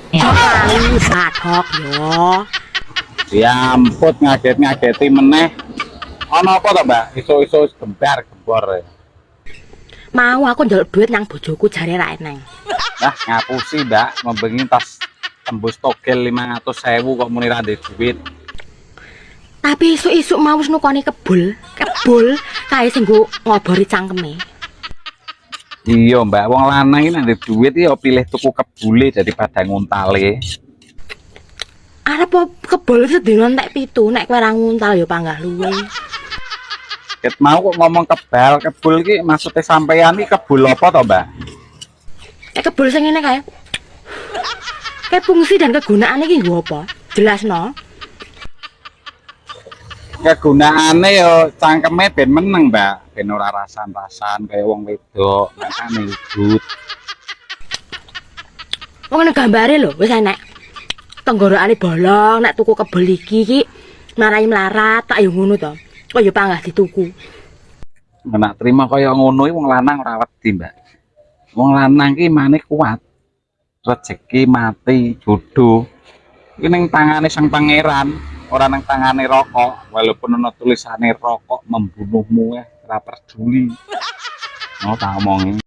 Kali bathok yo. Ya ampun ngaget-ngageti meneh. Ana apa to, Mbak? Iso-iso gembar gembor. Mau aku njaluk duit nang bojoku jare ra eneng. Lah ngapusi, Mbak, membengi tas tembus togel 500.000 kok muni ra ndek duit. Tapi isuk-isuk mau wis nukoni kebul kae sing nggo ngobori cangkeme. Iya, Mbak, wong lanang iki nek ndek duit ya pilih tuku kebule daripada nguntale. Arep kebul sedina entek 7, nek kowe ra nguntal ya panggah luwe. Ket mau kok ngomong kebul iki maksudnya sampeyan iki kebul apa to, Mbak? Nek kebul sing ngene kae. Kayak fungsi dan kegunaan iki nggo apa? Jelasno. Kegunaane yo cangkeme ben meneng, Mbak. Ben ora rasan-rasan kaya wong wedok, makane udut. Wong nek gambare lho wis enek. Tenggorokane bolong nek tuku kebul iki marai melarat tak yo ngono to. Kok yo panggah dituku. Nek trima kaya ngono iki wong lanang ora wedi, Mbak. Wong lanang ki maneh kuat. Rezeki, mati, jodoh. Iki ning tangane Sang Pangeran, ora nang tangane rokok. Walaupun ana tulisane rokok membunuhmu ora peduli. Mau tak omongi.